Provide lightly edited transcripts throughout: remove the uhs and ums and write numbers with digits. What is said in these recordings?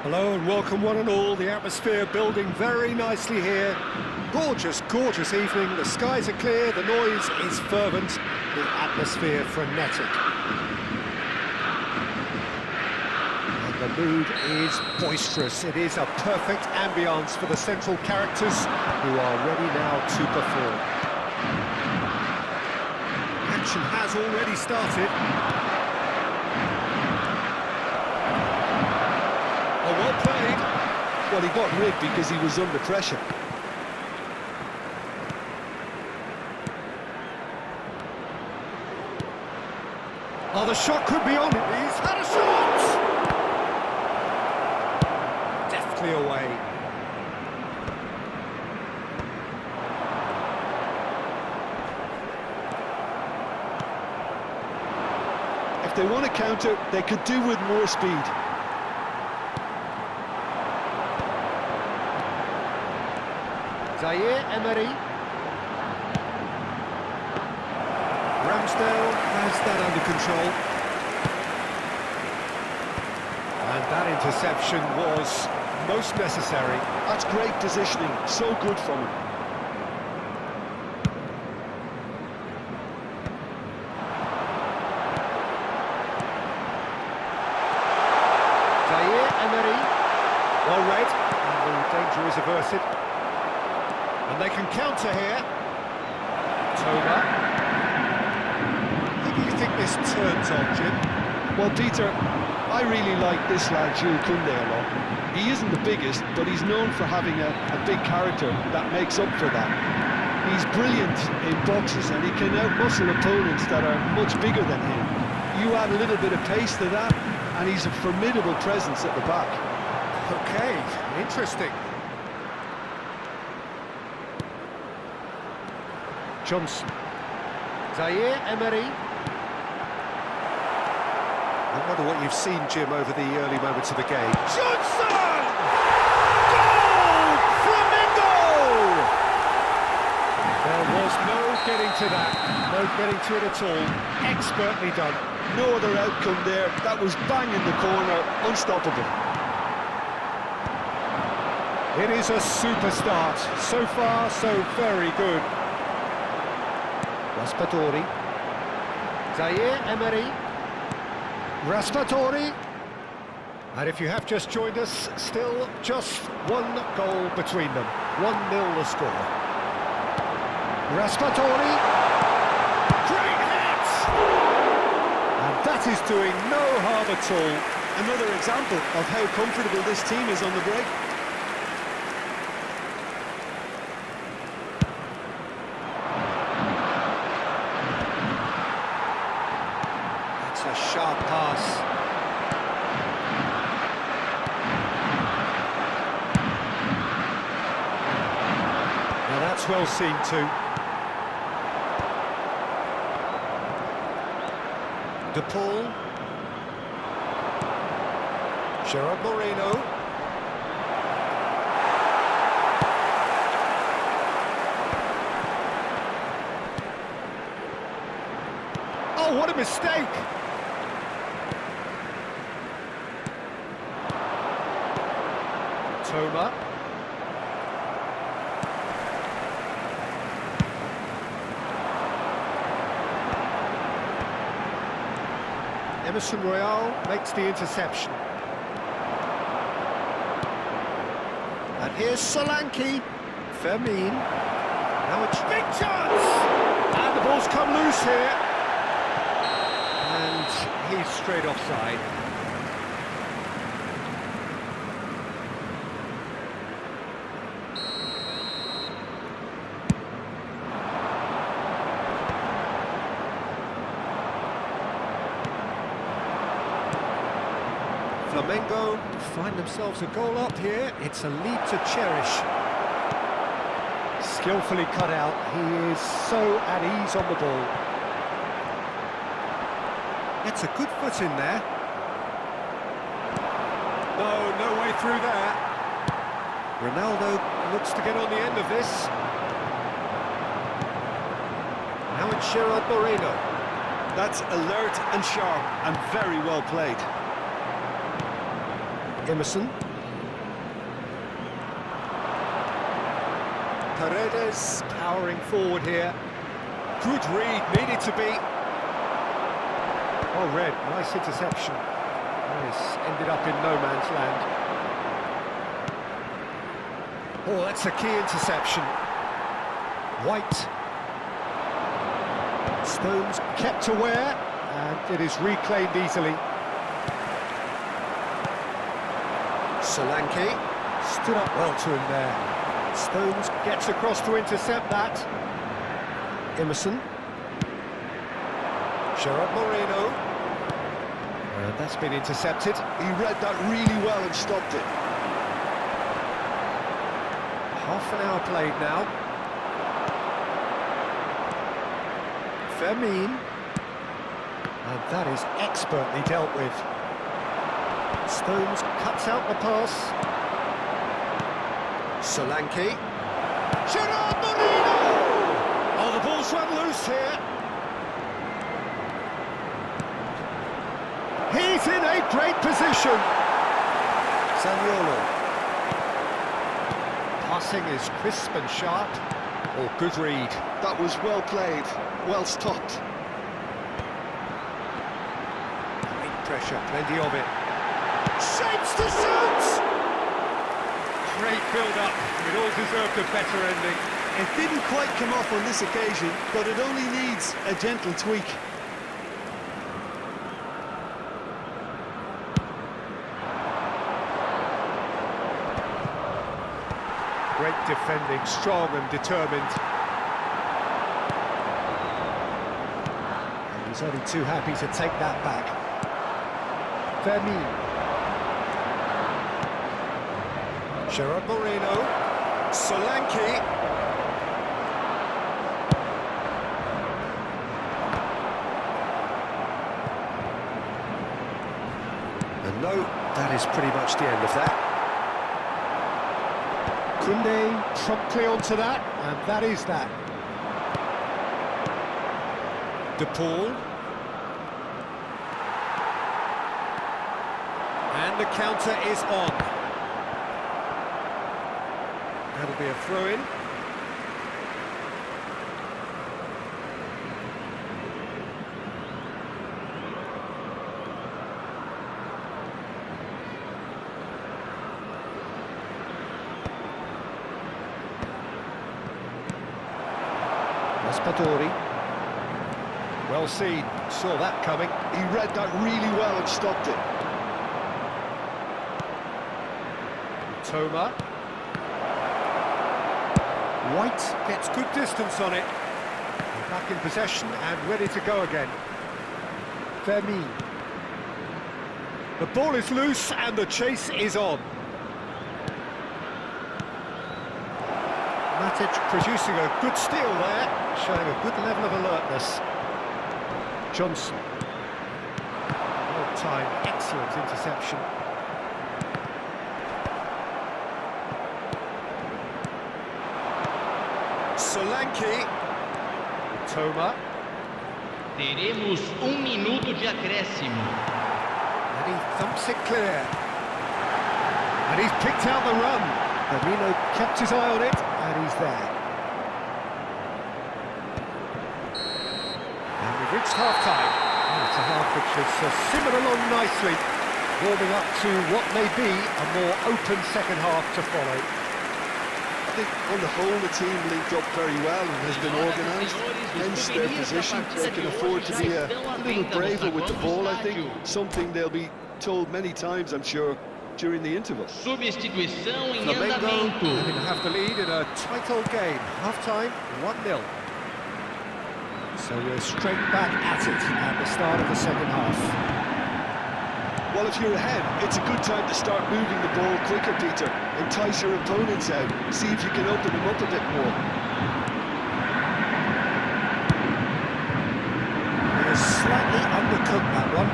Hello and welcome one and all. The atmosphere building very nicely here. Gorgeous, gorgeous evening. The skies are clear, the noise is fervent, the atmosphere frenetic. And the mood is boisterous. It is a perfect ambience for the central characters who are ready now to perform. Action has already started. Well played. Well, he got rigged because he was under pressure. Oh, the shot could be on. He's had a shot! Deftly away. If they want to counter, they could do with more speed. Zaire Emery. Ramsdale has that under control. And that interception was most necessary. That's great positioning, so good from him. Zaire Emery. Well read, and the danger is averted. And they can counter here. Toba. Who do you think this turns on, Jim? Well, Peter, I really like this lad, Jules Koundé, a lot. He isn't the biggest, but he's known for having a big character that makes up for that. He's brilliant in boxes, and he can outmuscle opponents that are much bigger than him. You add a little bit of pace to that, and he's a formidable presence at the back. Okay, interesting. Johnson. Zaire Emery. I wonder what you've seen, Jim, over the early moments of the game. Johnson! Goal! Flamengo! There was no getting to that. No getting to it at all. Expertly done. No other outcome there. That was bang in the corner, unstoppable. It is a super start. So far, so very good. Raspadori. Zaire Emery. Raspadori. And if you have just joined us, still just one goal between them. 1-0 the score. Raspadori. Great hit! And that is doing no harm at all. Another example of how comfortable this team is on the break. A sharp pass. Now that's well seen too. De Paul. Gerard Moreno. Oh, what a mistake! Toma. Emerson Royal makes the interception. And here's Solanke. Fermin. Now it's big chance! And the ball's come loose here. And he's straight offside. Flamengo find themselves a goal up here. It's a lead to cherish. Skillfully cut out. He is so at ease on the ball. It's a good foot in there. No way through there. Ronaldo looks to get on the end of this. Now it's Gerard Moreno. That's alert and sharp and very well played. Emerson. Paredes powering forward here. Good read, needed to be. Oh, Red, nice interception. Nice, ended up in no man's land. Oh, that's a key interception. White. Stones kept aware, and it is reclaimed easily. Solanke stood up well to him there. Stones gets across to intercept that. Emerson. Gerard Moreno. And that's been intercepted. He read that really well and stopped it. Half an hour played now. Fermin. And that is expertly dealt with. Stones cuts out the pass. Solanke. Gerard Moreno! Oh, the ball's run loose here. He's in a great position. Zaniolo. Passing is crisp and sharp. Oh, good read. That was well played, well stopped. Great pressure, plenty of it. Shapes to shoot! Great build-up. It all deserved a better ending. It didn't quite come off on this occasion, but it only needs a gentle tweak. Great defending, strong and determined. And he's only too happy to take that back. Fermin. Gerard Moreno. Solanke. And no, that is pretty much the end of that. Koundé promptly onto that, and that is that. De Paul. And the counter is on. That'll be a throw-in. Raspadori. Well seen, saw that coming. He read that really well and stopped it. Toma. White gets good distance on it. Back in possession and ready to go again. Fermin. The ball is loose and the chase is on. Matteo producing a good steal there, showing a good level of alertness. Johnson. Well timed, excellent interception. Solanke. Toma. Teremos minuto de acréscimo. And he thumps it clear. And he's picked out the run. Firmino kept his eye on it, and he's there. And we've reached half-time. Oh, it's a half which has simmered along nicely, warming up to what may be a more open second half to follow. I think on the whole the team linked up very well and has been organised, hence their position. They can afford to be a little braver with the ball, I think, something they'll be told many times, I'm sure, during the interval. Substituição em Flamengo andamento. having to have the lead in a tight old game. Half-time, 1-0. So we're straight back at it at the start of the second half. Well, if you're ahead, it's a good time to start moving the ball quicker, Peter. Entice your opponents out, see if you can open them up a bit more. He has slightly undercooked that one.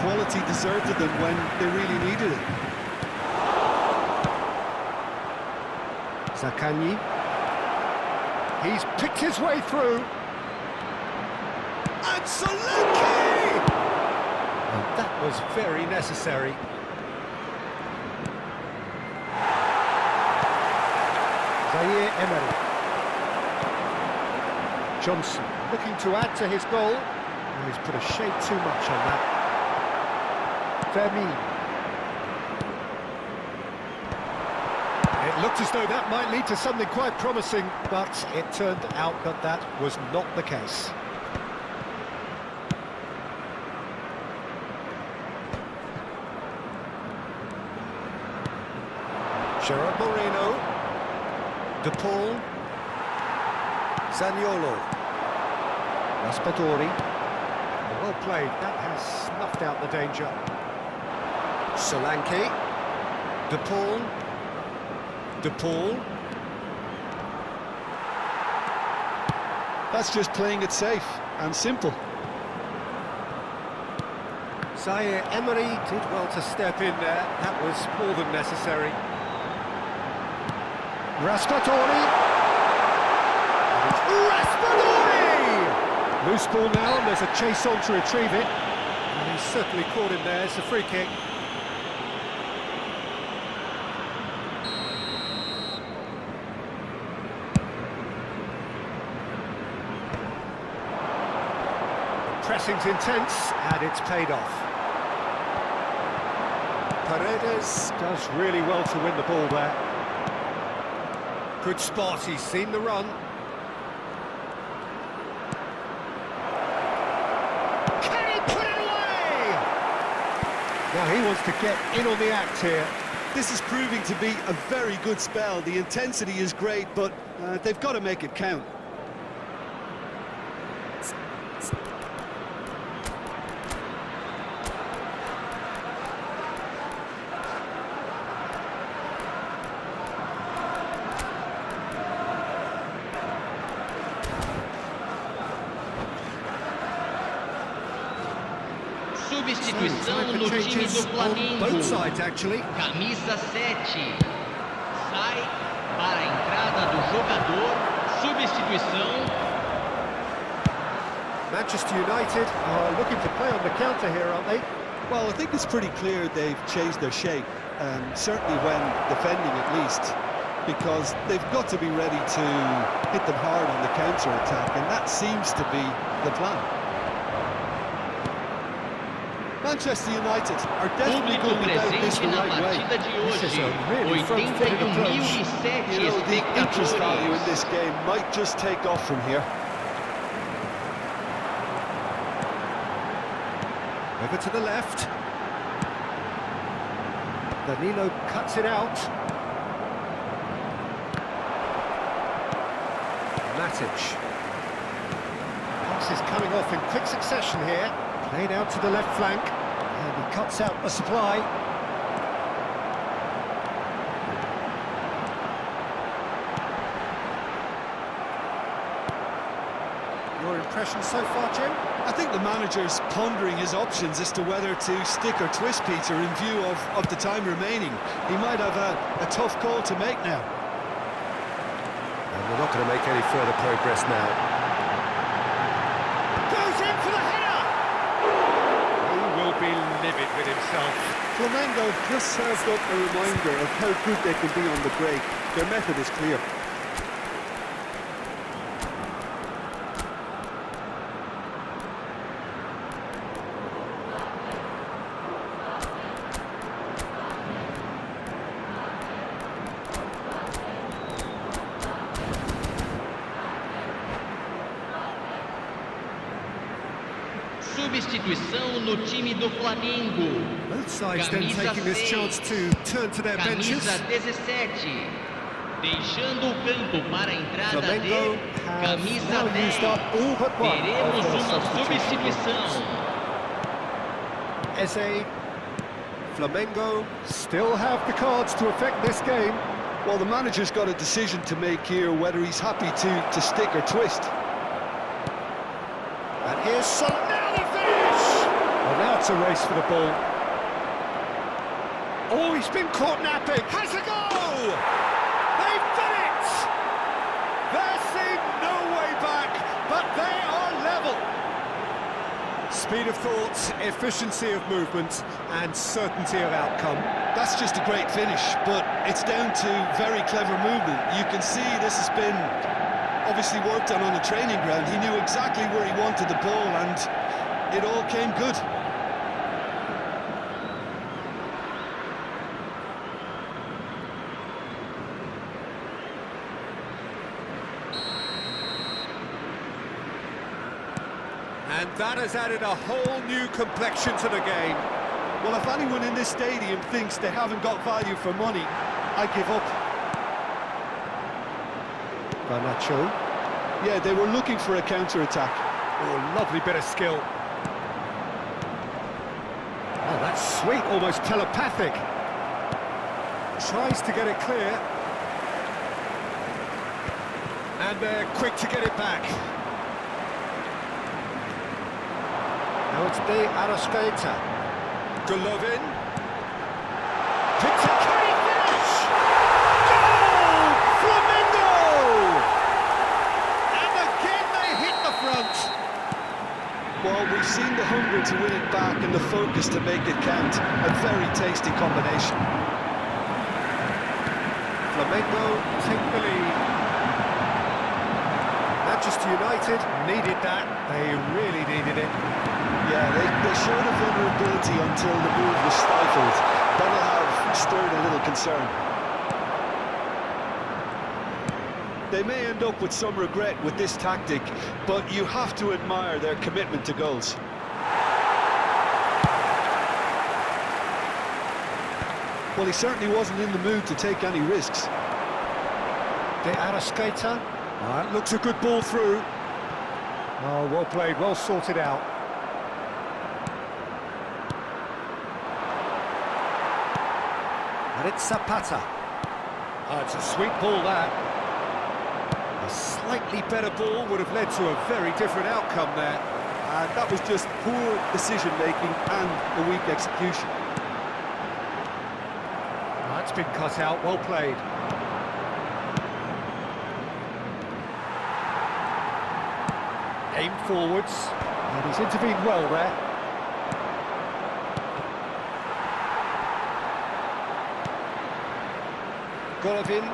Quality deserted them when they really needed it. Zaccagni. He's picked his way through. And Solanke! And that was very necessary. Zaire Emery. Johnson looking to add to his goal. Oh, he's put a shade too much on that. Fermin. It looked as though that might lead to something quite promising, but it turned out that that was not the case. Gerard Moreno. De Paul. Zaniolo. Raspadori. Well played, that has snuffed out the danger. Solanke. De Paul. De Paul. That's just playing it safe and simple. Zaire Emery did well to step in there, that was more than necessary. Raspadori! Raspadori! Loose ball now, and there's a chase on to retrieve it. And he's certainly caught him there, it's a free kick. Pressing's intense, and it's paid off. Paredes does really well to win the ball there. Good spot, he's seen the run. Can he put it away? Now he wants to get in on the act here. This is proving to be a very good spell. The intensity is great, but they've got to make it count. Substituição no time do Flamengo. Both sides, actually. Camisa 7. Sai para a entrada do jogador. Substituição. Manchester United are looking to play on the counter here, aren't they? Well, I think it's pretty clear they've changed their shape, certainly when defending at least, because they've got to be ready to hit them hard on the counter-attack, and that seems to be the plan. Manchester United are definitely going to go this the right way. This is a really front-footed approach. You know, the interest value in this game might just take off from here. Over to the left. Danilo cuts it out. Matteo. Pass is coming off in quick succession here. Played out to the left flank. And he cuts out the supply. Your impression so far, Jim? I think the manager's pondering his options as to whether to stick or twist Peter in view of the time remaining. He might have a tough call to make now. And we're not going to make any further progress now. Goes in for the header! He will be livid with himself. Flamengo just served up a reminder of how good they can be on the break. Their method is clear. Substituição no time do Flamengo. Both sides then taking this chance to turn to their benches. Camisa 17. Deixando o campo para a entrada Flamengo de have camisa now 10. used up all but one. Teremos of their uma substitutions. substituição. Eze. Flamengo still have the cards to affect this game. Well, the manager's got a decision to make here, whether he's happy to stick or twist. And here's Son. Now the finish! Well, now it's a race for the ball. Oh, he's been caught napping. Has a goal! They've done it! There seemed no way back, but they are level. Speed of thought, efficiency of movement, and certainty of outcome. That's just a great finish, but it's down to very clever movement. You can see this has been obviously worked on the training ground. He knew exactly where he wanted the ball, and it all came good. And that has added a whole new complexion to the game. Well, if anyone in this stadium thinks they haven't got value for money, I give up. Garnacho. Yeah, they were looking for a counter-attack. Oh, lovely bit of skill. Oh, that's sweet, almost telepathic. Tries to get it clear. And they're quick to get it back. Now it's De Arrascaeta. Golovin. Picks it, can he finish? Goal! Flamengo! And again they hit the front. Well, we've seen the hunger to win it back and the focus to make it count. A very tasty combination. Flamengo take the lead. Manchester United needed that. They really needed it. Yeah, they showed a vulnerability until the move was stifled. That'll have stirred a little concern. They may end up with some regret with this tactic, but you have to admire their commitment to goals. Well, he certainly wasn't in the mood to take any risks. De Arrascaeta. That looks a good ball through. Oh, well played, well sorted out. And it's Zapata. Oh, it's a sweet ball, that. A slightly better ball would have led to a very different outcome there. And that was just poor decision-making and a weak execution. That's been cut out, well played. Aim forwards, and he's intervened well there. Golovin.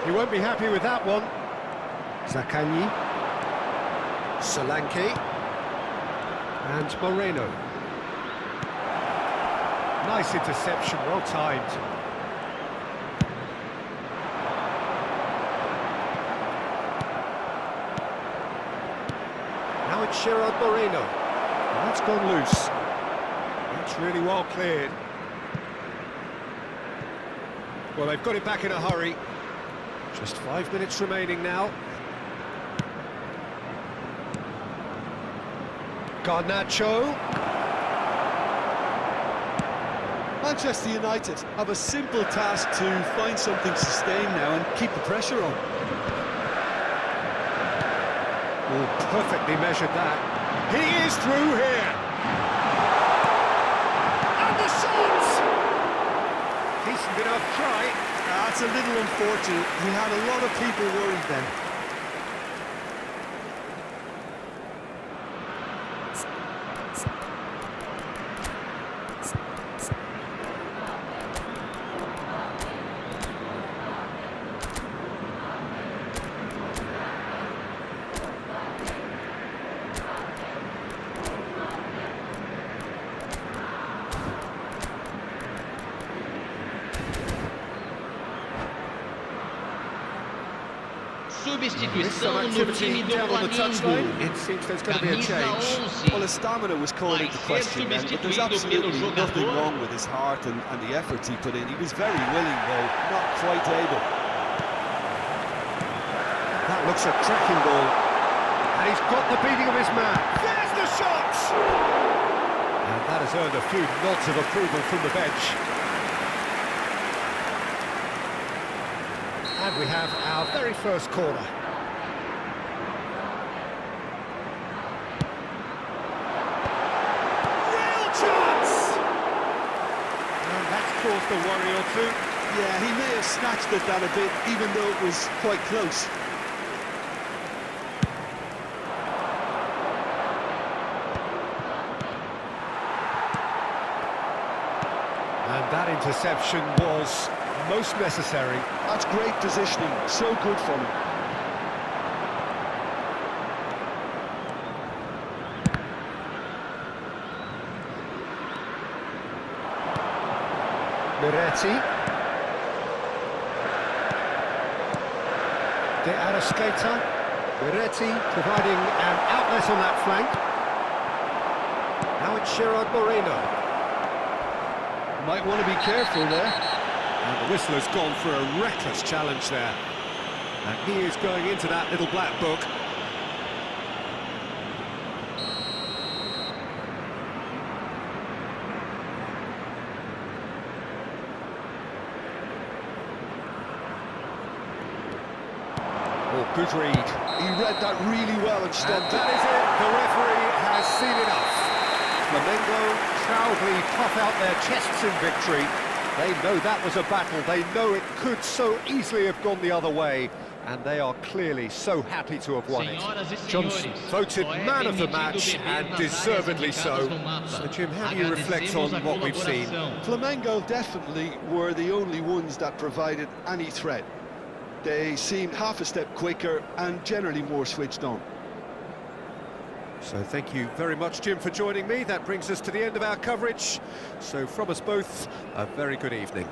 He won't be happy with that one. Zaccagni. Solanke. And Moreno. Nice interception, well timed. Now it's Gerard Moreno. And that's gone loose. That's really well cleared. Well, they've got it back in a hurry. Just 5 minutes remaining now. Garnacho. Manchester United have a simple task to find something sustained now and keep the pressure on. Oh, perfectly measured that. He is through here. And the shot! Decent enough try. That's a little unfortunate. We had a lot of people worried then. Substituição no time do Flamengo. It seems there's going to be a change. Camisa 11. Well, his stamina was called into question then, but there's absolutely nothing wrong with his heart and the efforts he put in. He was very willing, though, not quite able. That looks a cracking ball. And he's got the beating of his man. There's the shot! And that has earned a few nods of approval from the bench. And we have our very first corner. Real chance! And that's caused a worry or two. Yeah, he may have snatched at that a bit, even though it was quite close. interception was most necessary. That's great positioning, so good from him. Miretti. De Arrascaeta. Miretti providing an outlet on that flank. Now it's Gerard Moreno. Might want to be careful there. And the whistle has gone for a reckless challenge there. And he is going into that little black book. Oh, good read. He read that really well and stopped And that is it. The referee has seen enough. Flamengo proudly puff out their chests in victory. They know that was a battle. They know it could so easily have gone the other way. And they are clearly so happy to have won it. Johnson voted man of the match, and deservedly so. So, Jim, how do you reflect on what we've seen? Flamengo definitely were the only ones that provided any threat. They seemed half a step quicker and generally more switched on. So thank you very much, Jim, for joining me. That brings us to the end of our coverage. So from us both, a very good evening.